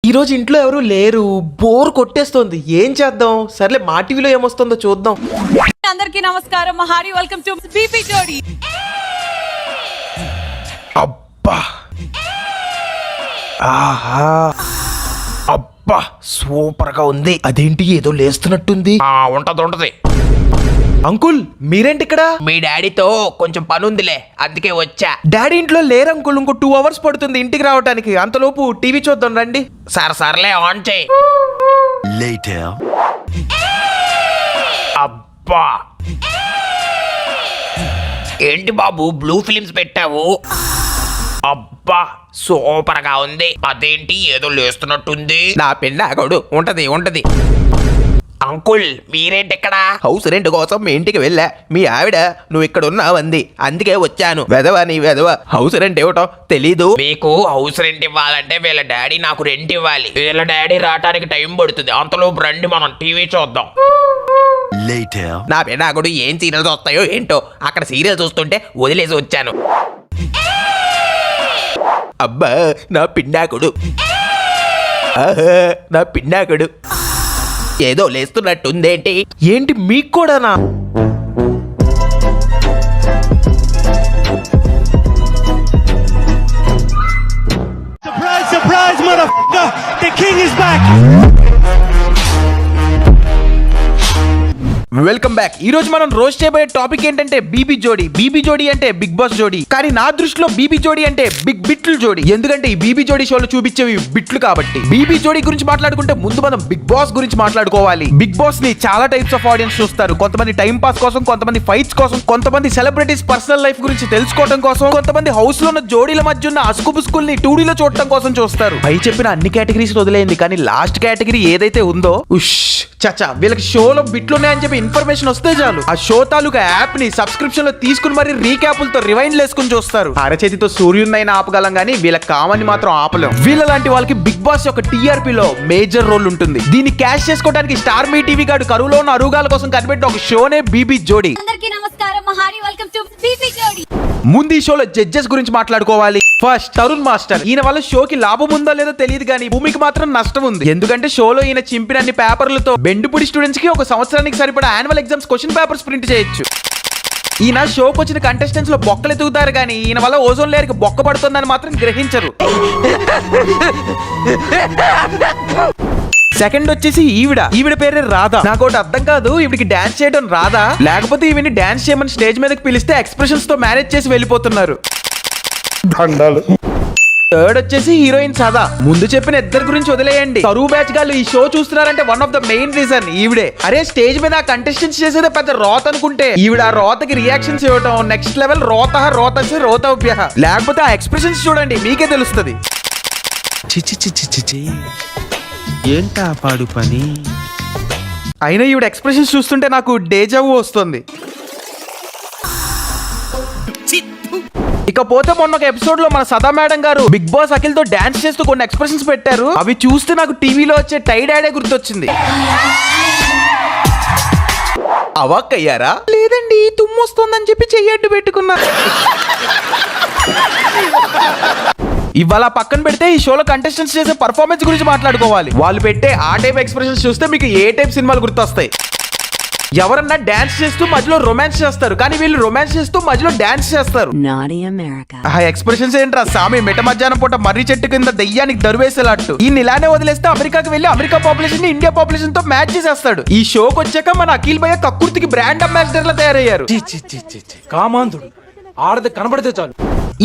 ఈ రోజు ఇంట్లో ఎవరు లేరు, బోర్ కొట్టేస్తోంది. ఏం చేద్దాం? సర్లే మా టీవీలో ఏమొస్తుందో చూద్దాం. అందరికీ నమస్కారం. మహారి వెల్కమ్ టు బీబీ జోడి. అబ్బా ఆహా అబ్బా సూపర్ గా ఉంది. అదేంటి ఏదో లేస్తున్నట్టుంది? ఉంటది. అంకుల్ మీరేంటి ఇక్కడ? మీ డాడీతో కొంచెం పని ఉందిలే, అందుకే వచ్చా. డాడీ ఇంట్లో లేరు అంకుల్. ఇంకో 2 hours పడుతుంది ఇంటికి రావడానికి. అంతలోపు టీవీ చూద్దాం రండి. సర్లే ఆన్ చేయి. అబ్బా ఏంటి బాబు బ్లూ ఫిలిమ్స్ పెట్టావు? అబ్బా సూపర్ గా ఉంది. అదేంటి ఏదో లేస్తున్నట్టుంది? నా పెళ్ళాగోడు ఉంటది. అంకుల్ మీరేంటి ఇక్కడ? హౌస్ రెంట్ కోసం మీ ఇంటికి వెళ్ళా. మీ ఆవిడ నువ్వు ఇక్కడ ఉన్నావంది, అందుకే వచ్చాను. వెదవా నీ వెదవ, హౌస్ రెంట్ ఏమిటో తెలీదు. మీకు హౌస్ రెంట్ ఇవ్వాలంటే వీళ్ళ డాడీ నాకు రెంట్ ఇవ్వాలి. వీళ్ళ డాడీ రావడానికి టైం పడుతుంది. అంతలోపు రండి మనం టీవీ చూద్దాం. నా పెళ్ళాగోడు ఏం సీరియల్స్ వస్తాయో ఏంటో, అక్కడ సీరియల్ చూస్తుంటే వదిలేసి వచ్చాను. అబ్బా నా పిండాకుడు, నా పిండాకుడు ఏదో లేస్తున్నట్టుందేంటి? ఏంటి మీకు కూడానా? Surprise, motherfucker! The king is back! Welcome back. ఈ రోజు మనం రోస్ట్ చేయబోయే టాపిక్ ఏంటంటే బీబీ జోడి. బీబీ జోడి అంటే బిగ్ బాస్ జోడి, కానీ నా దృష్టిలో బీబీ జోడి అంటే బిగ్ బిట్లు జోడి. ఎందుకంటే ఈ బీబీ జోడి షోలు చూపించేవి బిట్లు కాబట్టి. బీబీ జోడి గురించి మాట్లాడుకుంటే ముందు మనం బిగ్ బాస్ గురించి మాట్లాడుకోవాలి. బిగ్ బాస్ ని చాలా టైప్స్ ఆఫ్ ఆడియన్స్ చూస్తారు. కొంతమంది టైం పాస్ కోసం, కొంతమంది ఫైట్స్ కోసం, కొంతమంది సెలబ్రిటీస్ పర్సనల్ లైఫ్ గురించి తెలుసుకోవడం కోసం, కొంతమంది హౌస్ లో ఉన్న జోడీల మధ్య ఉన్న అసుకుపుసుకుల్ని 2D లో చూడటం కోసం చూస్తారు. పై చెప్పిన అన్ని కేటగిరీస్ వదిలేయండి, కానీ లాస్ట్ కేటగిరీ ఏదైతే ఉందో ఉష్ చచ్చా, వీళ్ళకి షోలో బిట్లు ఉన్నాయని చెప్పి ఇన్ఫర్మేషన్ వస్తే చాలు ఆ షో తాలూకా యాప్ ని సబ్స్క్రిప్షన్ లో తీసుకుని మరి రీక్యాపులతో రివైండ్ వేసుకుని చూస్తారు. అరచేతితో సూర్యున్నైనా ఆపగలం గానీ వీళ్ళ కామని మాత్రం ఆపలేం. వీళ్ళ లాంటి వాళ్ళకి బిగ్ బాస్ యొక్క టీఆర్పీ లో మేజర్ రోల్ ఉంటుంది. దీన్ని క్యాష్ చేసుకోవడానికి స్టార్ మీ టీవీ గాడు కరువులో ఉన్న అరుగాల కోసం కనిపెట్టిన ఒక షోనే బీబీ జోడి. అందరికీ నమస్కారం. మహారి వెల్కమ్ టు బీబీ జోడి. ముందు ఈ షోలో జడ్జెస్ గురించి మాట్లాడుకోవాలి. First Tarun master. ఈయన వల్ల షోకి లాభం ఉందో లేదో తెలియదు కానీ భూమికి మాత్రం నష్టం ఉంది. ఎందుకంటే షోలో ఈయన చింపిన అన్ని పేపర్లతో బెండుపుడి స్టూడెంట్స్ కి ఒక సంవత్సరానికి సరిపడా annual exams question papers print చేయొచ్చు. ఈయన షోకి వచ్చిన కంటెస్టెంట్స్ లో బొక్కలు ఎదుగుతారు కానీ ఈయన వల్ల ఓజోన్ లేయర్ కి బొక్క పడుతుందని మాత్రం గ్రహించరు. సెకండ్ వచ్చేసి ఈవిడ పేరే రాధా. నాకు ఒకటి అర్థం కాదు, ఈవిడికి డాన్స్ చేయడం రాదా, లేకపోతే ఈవిని డాన్స్ చేయమని స్టేజ్ మీదకి పిలిస్తే ఎక్స్ప్రెషన్స్ తో మేనేజ్ చేసి వెళ్ళిపోతున్నారు. థర్డ్ వచ్చేసి హీరోయిన్ సదా. ముందు చెప్పిన ఇద్దరు గురించి వదిలేయండి, కరువు బ్యాచ్ గాళ్ళు ఈ షో చూస్తున్నారంటే one of the main reason ఈవిడే. అరే స్టేజ్ మీద కంటెస్టెంట్స్ చేసేదే పెద్ద రోత అనుకుంటే ఈవిడ ఆ రోతకి రియాక్షన్స్ ఇవ్వటం నెక్స్ట్ లెవెల్. రోతసి రోతవ్య. లేకపోతే ఆ ఎక్స్ప్రెషన్స్ చూడండి మీకే తెలుస్తుంది. ఏంటా పాడు పని? అయినా ఈవిడ ఎక్స్ప్రెషన్స్ చూస్తుంటే నాకు డేజావు వస్తుంది. ఇకపోతే మొన్న ఒక ఎపిసోడ్ లో మన సదా మేడం గారు బిగ్ బాస్ అఖిల్ తో డాన్స్ చేస్తూ కొన్ని ఎక్స్ప్రెషన్స్ పెట్టారు. అవి చూస్తే నాకు టీవీలో వచ్చే టైడ్ యాడే గుర్తొచ్చింది. అవాక్కయ్యారా? లేదండి, తుమ్మొస్తుందని చెప్పి చెయ్యట్టు పెట్టుకున్నా. ఇవాళ పక్కన పెడితే ఈ షోలో కంటెస్టెంట్స్ చేసే పర్ఫార్మెన్స్ గురించి మాట్లాడుకోవాలి. వాళ్ళు పెట్టే ఆ టైప్ ఎక్స్ప్రెషన్స్ చూస్తే మీకు ఏ టైప్ సినిమాలు గుర్తొస్తాయి? ఎవరన్నా డాన్స్ చేస్తూ మధ్యలో రొమాన్స్ చేస్తారు, కానీ వీళ్ళు రొమాన్స్ చేస్తూ మధ్యలో డాన్స్ చేస్తారు. ఆ ఎక్స్ప్రెషన్స్ ఏంట్రా సామి? మిట మధ్యాహ్నం పూట మర్రి చెట్టు కింద దయ్యానికి దరువేసేలాట్టు. ఈయన ఇలానే వదిలేస్తే అమెరికాకి వెళ్ళి అమెరికా పాపులేషన్ ని ఇండియా పాపులేషన్ తో మ్యాచ్ చేసేస్తాడు. ఈ షోకి వచ్చాక మన అఖిల్ భయ్య కక్కుర్తికి బ్రాండ్ అంబాసిడర్ లా తయారయ్యారు. కామాంధుడు ఆడది కనబడితే చాలు.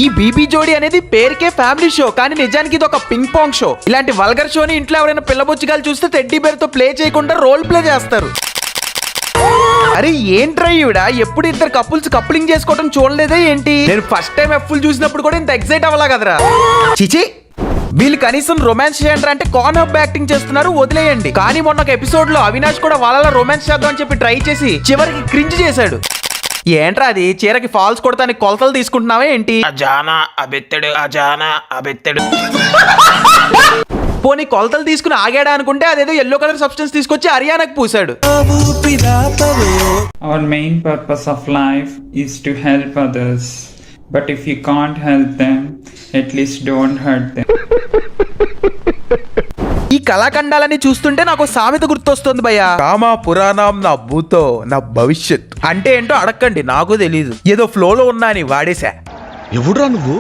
ఈ బీబీ జోడి అనేది పేరుకే ఫ్యామిలీ షో, కానీ నిజానికి ఇది ఒక పింగ్ పాంగ్ షో. ఇలాంటి వల్గర్ షోని ఇంట్లో ఎవరైనా పిల్లబొచ్చుగాలు చూస్తే టెడ్డీ బేర్ తో ప్లే చేయకుండా రోల్ ప్లే చేస్తారు. అరే ఏంట్రా ఈవిడ ఎప్పుడు ఇద్దరు కపుల్స్ కప్లింగ్ చేసుకోవడం చూడలేదే ఏంటి? నేను ఫస్ట్ టైం ఎఫ్ఫుల్ చూసినప్పుడు కూడా ఇంత ఎక్సైట్ అవ్వలా కదరా. చిచి, వీళ్ళు కనీసం రొమాన్స్ చేయండి అంటే కార్న్ హబ్ యాక్టింగ్ చేస్తున్నారు, వదిలేయండి. కానీ మొన్న ఒక ఎపిసోడ్ లో అవినాష్ కూడా వాళ్ళ రొమాన్స్ చేద్దాం అని చెప్పి ట్రై చేసి చివరికి క్రింజ్ చేశాడు. ఏంట్రా అది? చీరకి ఫాల్స్ కొడతానికి కొలతలు తీసుకుంటున్నావా ఏంటి? అజానా అబెత్తడు. పోనీ కొలతలు తీసుకుని ఆగాడా అనుకుంటే అదేదో ఎల్లో కలర్ సబ్స్టెన్స్ తీసుకొచ్చి హర్యానాకు పూసాడు. Our main purpose of life is to help others. But if you can't help them, at least don't hurt them. కళాఖండాలని చూస్తుంటే నాకు సామెత గుర్తొస్తుంది భయ్యా, కామా పురాణం నా భూతో నా భవిష్యత్ అంటే ఏంటో అడక్కండి, నాకు తెలీదు, ఏదో ఫ్లోలో ఉన్నా అని వాడేశా. ఎవడురా నువ్వు?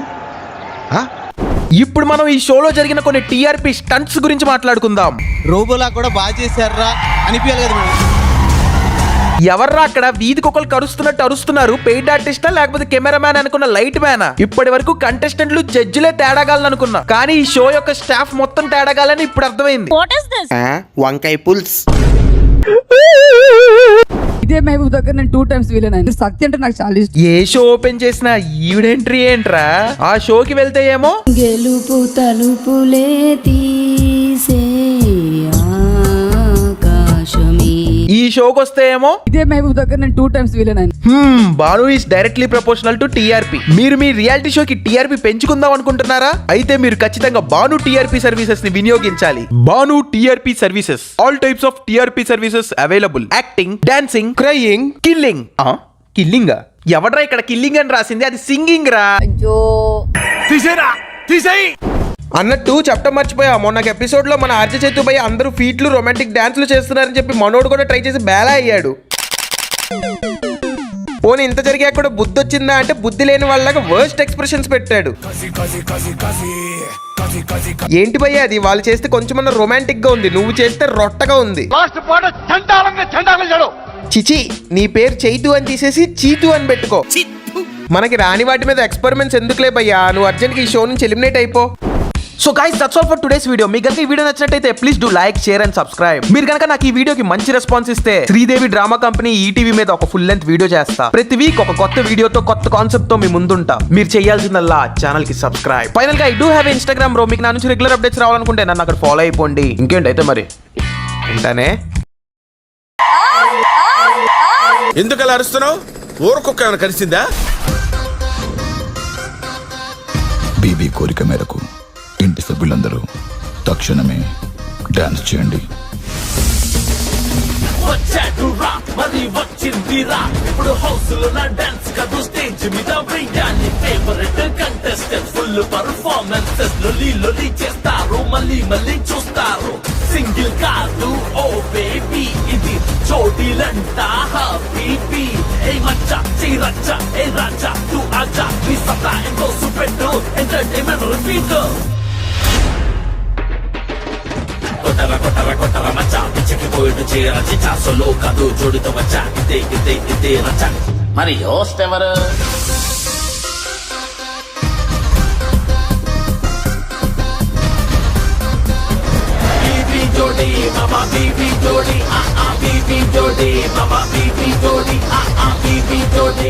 ఇప్పుడు మనం ఈ షోలో జరిగిన కొన్ని టీఆర్పీ స్టంట్స్ గురించి మాట్లాడుకుందాం. రోబోలా కూడా బాగా చేశారా అనిపించాలి కదా మేడం. ఎవర్రా అక్కడ వీధికి ఒకరు కరుస్తున్నట్టు అరుస్తున్నారు? పెయిడ్ ఆర్టిస్టా లేకపోతే కెమెరామ్యాన్ అనుకున్న లైట్ మ్యానా? ఇప్పటి వరకు కంటెస్టెంట్లు జడ్జిలే తేడాగాలని అనుకున్నా, కానీ ఈ షో యొక్క స్టాఫ్ మొత్తం తేడాగాలని ఇప్పుడు అర్థమైంది. What is this? వంకాయ పుల్స్. ఇదే మహబూబ్ దగ్గర నేను 2 times వెళ్ళాను. శక్తి అంటే నాకు చాలా ఇష్టం. ఏ షో ఓపెన్ చేసినా ఈవిడెంట్రీ ఏంట్రా? ఆ షోకి వెళ్తే ఏమో గెలుపు తలుపులే తీసే ఆకాశమే. ఈ షోకి వస్తే ఏమో ఇదే మహబూబ్ దగ్గర నేను 2 times వెళ్ళాను. Bhanu is directly proportional to TRP. మీరు మీ రియాలిటీ షోకి టీఆర్పీ పెంచుకుందాం అనుకుంటున్నారా? అయితే మీరు ఖచ్చితంగా బాను టీఆర్పీ సర్వీసెస్ ని వినియోగించాలి. Bhanu TRP services, all types of TRP services available. Acting, dancing, crying, killing. Killing ఎవడ్రా ఇక్కడ కిల్లింగ్ అని రాసింది? అది సింగింగ్ రా. అయ్యో, అన్నట్టు చెప్పడం మర్చిపోయా, మొన్న ఎపిసోడ్ లో మన ఆర్జే చేతు భయ్య అందరూ ఫీట్లు రొమాంటిక్ డాన్స్లు చేస్తున్నారని చెప్పి మనోడు కూడా ట్రై చేసి బేలా అయ్యాడు. పోనీ ఇంత జరిగాక కూడా బుద్ధి వచ్చిందా అంటే బుద్ధి లేని వాళ్ళగా వర్స్ట్ ఎక్స్ప్రెషన్స్ పెట్టాడు. ఏంటి భయ్య అది? వాళ్ళు చేస్తే కొంచెమన్నా రొమాంటిక్ గా ఉంది, నువ్వు చేస్తే రొట్టగా ఉంది. చిచి, నీ పేరు చైతు అని తీసేసి చీతు అని పెట్టుకో. మనకి రాని వాటి మీద ఎక్స్పెరిమెంట్స్ ఎందుకులే భయ్యా, నువ్వు అర్జెంట్ ఈ షో నుంచి ఎలిమినేట్ అయిపో. So guys, that's all for today's video. మీకు కనుక ఈ వీడియో నచ్చినట్టయితే please do like, share and subscribe. మీరు కనుక నాకు ఈ వీడియోకి మంచి రెస్పాన్స్ ఇస్తే శ్రీదేవి డ్రామా కంపెనీ ఈటీవీ మీద ఒక ఫుల్ లెంత్ వీడియో చేస్తా. ప్రతి వీక్ ఒక కొత్త వీడియోతో, కొత్త కాన్సెప్ట్ తో మీ ముందుంటా. మీరు చేయాల్సిందల్లా ఛానల్ కి సబ్స్క్రైబ్. ఫైనల్ గా I do have Instagram bro. మీకు నా నుంచి రెగ్యులర్ అప్డేట్స్ రావాలనుకుంటే నన్ను అక్కడ ఫాలో అయిపోండి. ఇంకేంటైతే మరి ఉంటానే. ఎందుకు అలా అరుస్తున్నావు? ఊరకొక్క ఏమైనా కలిసిందా? బీబీ కోరిక మేరకు ఇంటి సభ్యులందరూ తక్షణమే డాన్స్ చేయండి. ఇప్పుడు హౌస్ లో నా డాన్స్ కాదు, స్టేజ్ మీద వేయాలి. ఫేవరెట్ కంటెస్టెంట్ ఫుల్ పర్ఫార్మెన్సెస్ లొలి చేస్తారు, మళ్ళీ చూస్తారు. సింగిల్ కాదు ఓ బేబీ, ఇది చోటీలంట హ్యాపీ. ఏ మచ్చా చీరచ్చ, ఏ రాజా తూ ఆజా, నీ సత్తా ఎంతో సుపెట్టు, ఎంటర్టైన్మెంట్ రిపీట్. కొట్టర మచ్చా, పిచ్చకి పోయిట్టు చీర చిచ్చా, సొలో కాదు జోడితో వచ్చా, ఇదే రచ్చ. మరి హోస్ట్ ఎవరు? బీబీ జోడి, బాబా బీబీ జోడి, బీబీ జోడి, బాబా బీబీ జోడి.